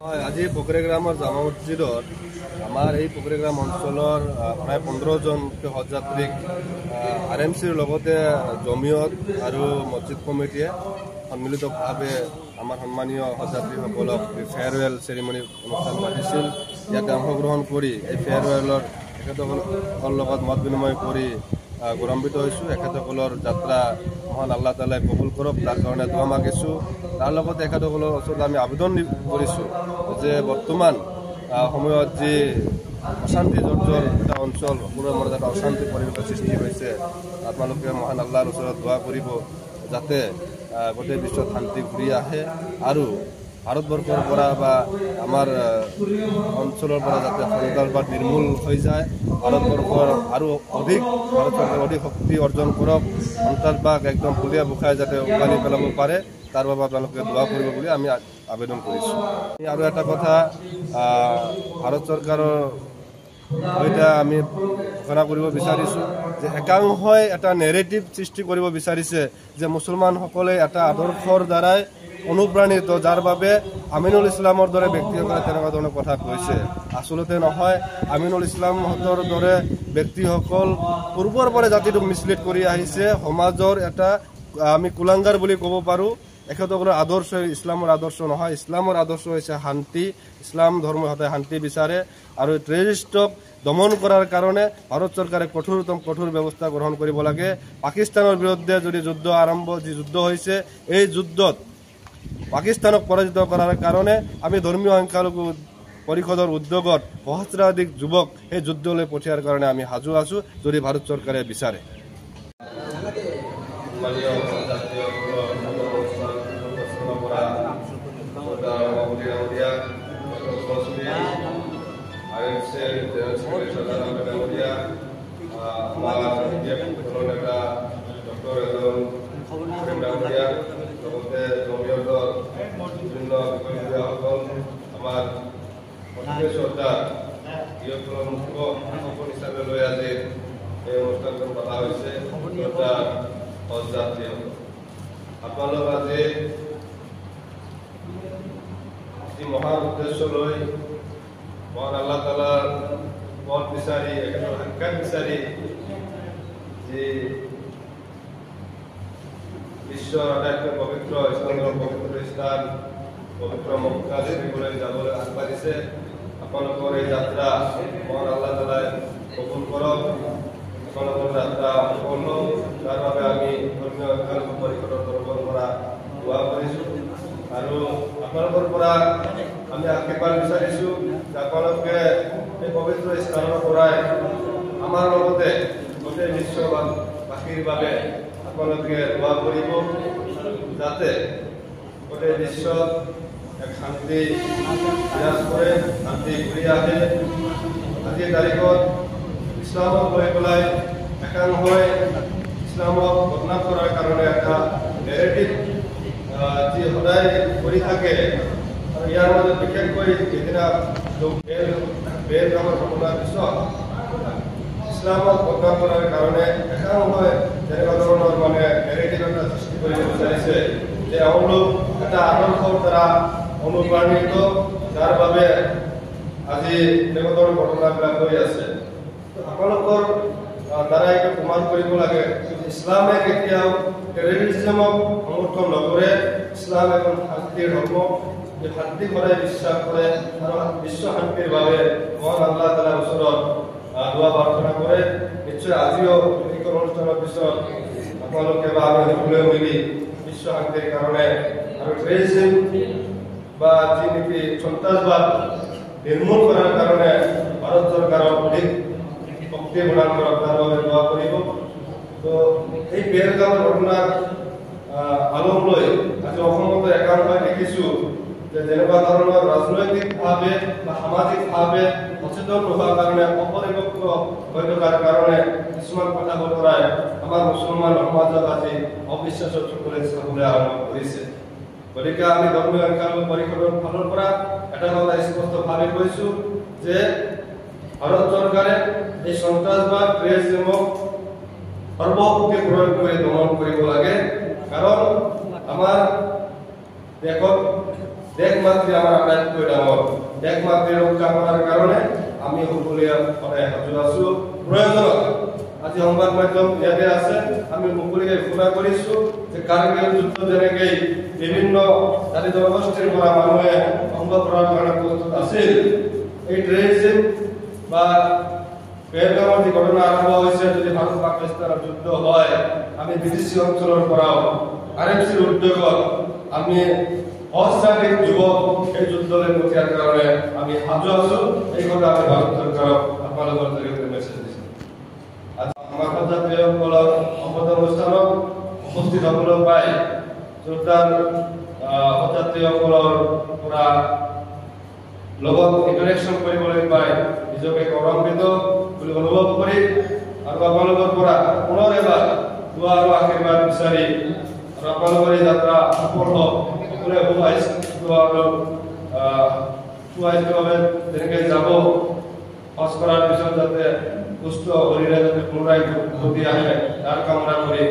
হয়, আজি পকৰিগ্ৰামৰ জামা মছজিদত আমাৰ এই পকৰিগ্ৰাম অঞ্চলৰ প্ৰায় 15 জন হজযাত্ৰীক RMCৰ লগতে জমিয়ত আৰু মছজিদ কমিটিয়ে সন্মিলিতভাৱে আমাৰ সন্মানীয় হজযাত্ৰীসকলক ফেয়াৰৱেল চেৰিমনি অনুষ্ঠান পাতিছিল। ইয়াতে অংশগ্ৰহণ কৰি এই ফেয়াৰৱেলৰ এখেতসকলৰ লগত মত বিনিময় কৰি গৌৰৱান্বিত হৈছোঁ। এখেতসকলৰ যাত্ৰা মহান আল্লাহ তাআলাই কবুল কৰক, তাৰ কাৰণে দোৱা মাগিছোঁ। তাৰ লগতে এখেতসকলৰ ওচৰত আমি আবেদন কৰিছোঁ যে বৰ্তমান সময়ত যি অশান্তি জৰ্জৰ এটা অঞ্চল, সকলোৰে মাজত এটা অশান্তি পৰিৱেশৰ সৃষ্টি হৈছে। আপোনালোকে মহান আল্লাহৰ ওচৰত দোৱা কৰিব যাতে গোটেই বিশ্বত শান্তি ঘূৰি আহে আৰু ভাৰতবৰ্ষৰ পৰা বা আমাৰ অঞ্চলৰ পৰা যাতে সন্ত্ৰাসবাদ নিৰ্মূল হৈ যায়, ভাৰতবৰ্ষৰ আৰু অধিক ভাৰত চৰকাৰে অধিক শক্তি অৰ্জন কৰক, সন্ত্ৰাসবাদ একদম ফুলিয়া বুখাই যাতে উকালি পেলাব পাৰে, তাৰ বাবে আপোনালোকে দোৱা কৰিব বুলি আমি আবেদন কৰিছোঁ। আৰু এটা কথা, ভাৰত চৰকাৰৰ সৈতে আমি ঘোষণা কৰিব বিচাৰিছোঁ যে একাংশই এটা নেৰেটিভ সৃষ্টি কৰিব বিচাৰিছে যে মুছলমানসকলে এটা আদৰ্শৰ দ্বাৰাই অনুপ্ৰাণিত, যাৰ বাবে আমিনুল ইছলামৰ দৰে ব্যক্তিসকলে তেনেকুৱা ধৰণৰ কথা কৈছে। আচলতে নহয়, আমিনুল ইছলামহঁতৰ দৰে ব্যক্তিসকল পূৰ্বৰ পৰা জাতিটোক মিছলিড কৰি আহিছে। সমাজৰ এটা আমি কুলাংগাৰ বুলি ক'ব পাৰোঁ। এখেতসকলৰ আদৰ্শ ইছলামৰ আদৰ্শ নহয়, ইছলামৰ আদৰ্শ হৈছে শান্তি। ইছলাম ধৰ্ম সদায় শান্তি বিচাৰে আৰু টেৰৰিষ্টক দমন কৰাৰ কাৰণে ভাৰত চৰকাৰে কঠোৰ ব্যৱস্থা গ্ৰহণ কৰিব লাগে। পাকিস্তানৰ বিৰুদ্ধে যদি যি যুদ্ধ হৈছে, এই যুদ্ধত পাকিস্তানক পৰাজিত কৰাৰ কাৰণে আমি ধৰ্মীয় সংখ্যালঘু পৰিষদৰ উদ্যোগত সহস্ৰাধিক যুৱক এই যুদ্ধলৈ পঠিয়াৰ কাৰণে আমি সাজু আছোঁ, যদি ভাৰত চৰকাৰে বিচাৰে। আমাৰ শ্ৰদ্ধাৰ মুখ্য আকৰ্ষণ হিচাপে লৈ আজি এই অনুষ্ঠানখন পতা হৈছে। আপোনালোক আজি যি মহান উদ্দেশ্য লৈ মহান আল্লাহ তাআলাৰ পথ বিচাৰি, এখেতৰ সাক্ষাৎ বিচাৰি যি বিশ্বৰ আটাইতকৈ পবিত্ৰ ইছলামৰ পবিত্ৰ স্থান পবিত্ৰ মক্কা দেখিবলৈ যাবলৈ আগবাঢ়িছে। আপোনালোকৰ এই যাত্ৰা মহান আল্লাহ তাআলাই কবুল কৰক, আপোনালোকৰ যাত্ৰা সফল হওক, তাৰ বাবে আমি ধৰ্মীয় সংখ্যালঘু পৰিষদৰ তৰফৰ পৰা দোৱা কৰিছোঁ আৰু আপোনালোকৰ পৰা আমি আশীৰ্বাদ বিচাৰিছোঁ যে আপোনালোকে এই পবিত্ৰ স্থানৰ পৰাই আমাৰ লগতে গোটেই বিশ্ববাসীৰ বাবে আপোনালোকে দোৱা কৰিব যাতে গোটেই বিশ্বত এক শান্তি বিৰাজ কৰে, শান্তি ঘূৰি আহে। আজিৰ তাৰিখত ইছলামক লৈ পেলাই একাংশই ইছলামক বদনাম কৰাৰ কাৰণে এটা নেৰেটিভ যি সদায় কৰি থাকে আৰু ইয়াৰ মাজত বিশেষকৈ যিদিনা বেলগামৰ ঘটনাৰ পিছত ইছলামক বদনাম কৰাৰ কাৰণে একাংশই তেনেকুৱা ধৰণৰ নেৰেটিভ এটা সৃষ্টি কৰিব বিচাৰিছে যে এওঁলোক এটা আদৰ্শৰ দ্বাৰা অনুপ্ৰাণিত, যাৰ বাবে আজি তেনেকুৱা ঘটনাবিলাক হৈ আছে। আপোনালোকৰ দ্বাৰা এইটো প্ৰমাণ কৰিব লাগে ইছলামে কেতিয়াও টেৰৰিজিমক সমৰ্থন নকৰে। ইছলাম এখন শান্তিৰ ধৰ্ম, যে শান্তি সদায় বিশ্বাস কৰে আৰু বিশ্ব শান্তিৰ বাবে মহান আল্লাহ তাআলাৰ ওচৰত দোৱা প্ৰাৰ্থনা কৰে। নিশ্চয় আজিও এই অনুষ্ঠানৰ পিছত আপোনালোকে বা আমি সকলোৱে মিলি বিশ্ব শান্তিৰ কাৰণে আৰু টেৰৰিজিম বা যি নেকি সন্ত্ৰাসবাদ নিৰ্মূল কৰাৰ কাৰণে ভাৰত চৰকাৰৰ অধিক শক্তি প্ৰদান কৰক, তাৰ বাবে দোৱা কৰিব। তো এই বেলগামৰ ঘটনাৰ আলম লৈ আজি অসমতো একাংশই দেখিছোঁ যে যেনেকুৱা ধৰণৰ ৰাজনৈতিকভাৱে বা সামাজিকভাৱে সচেতন নোহোৱাৰ কাৰণে, অপৰিপক্ক হৈ থকাৰ কাৰণে কিছুমান কথা বতৰাই আমাৰ মুছলমান সমাজত আজি অবিশ্বাসৰ চকুৰে চাবলৈ আৰম্ভ কৰিছে। গতিকে আমি ধৰ্মীয় সংখ্যালঘু পৰিষদৰ ফালৰ পৰা এটা কথা স্পষ্টভাৱে কৈছোঁ যে ভাৰত চৰকাৰে এই সন্ত্ৰাসবাদ টেৰৰিজিমক সৰ্বশক্তি প্ৰয়োগ কৰি দমন কৰিব লাগে। কাৰণ আমাৰ দেশত দেশ মাতৃ আমাৰ আটাইতকৈ ডাঙৰ। দেশ মাতৃৰ ৰক্ষা কৰাৰ কাৰণে আমি সকলোৱে সদায় সাজু আছো। প্ৰয়োজনত আজি সংবাদ মাধ্যম ইয়াতে আছে, আমি মুকলিকে ঘোষণা কৰিছো যে কাৰ্গিল যুদ্ধ যেনেকৈ বিভিন্ন জাতি জনগোষ্ঠীৰ পৰা মানুহে অংগ প্ৰদানৰ কাৰণে প্ৰস্তুত আছিল, এই টেৰৰিজিম বা পেহেলগামৰ যি ঘটনা আৰম্ভ হৈছে, যদি ভাৰত পাকিস্তানৰ যুদ্ধ হয়, আমি বিদেশী অঞ্চলৰ পৰাও RMCৰ উদ্যোগত আমি অস্থায়ী যুৱক এই যুদ্ধলৈ পঠিয়াৰ কাৰণে আমি সাজু আছো। এই কথা আমি ভাৰত চৰকাৰক আপোনালোকৰ জৰিয়তে মেছেজ দিছো। আমাৰ সহযাত্ৰীসকলৰ সম্পদ অনুষ্ঠানত উপস্থিত হ'বলৈ পাই শ্ৰদ্ধাৰ সহযাত্ৰীসকলৰ পৰা লগত ইণ্টাৰেকশ্যন কৰিবলৈ পাই নিজকে গৌৰৱান্বিত বুলি অনুভৱ কৰি আৰু আপোনালোকৰ পৰা পুনৰ এবাৰ দোৱা আৰু আশীৰ্বাদ বিচাৰি আৰু আপোনালোকৰ এই যাত্ৰা সফল হওক, সকলোৱে সুস্বাস্থ্যভাৱে তেনেকৈ যাব, খৰচ কৰাৰ পিছত যাতে সুস্থ শৰীৰে যাতে পুনৰাই উভতি আহে তাৰ কামনা কৰি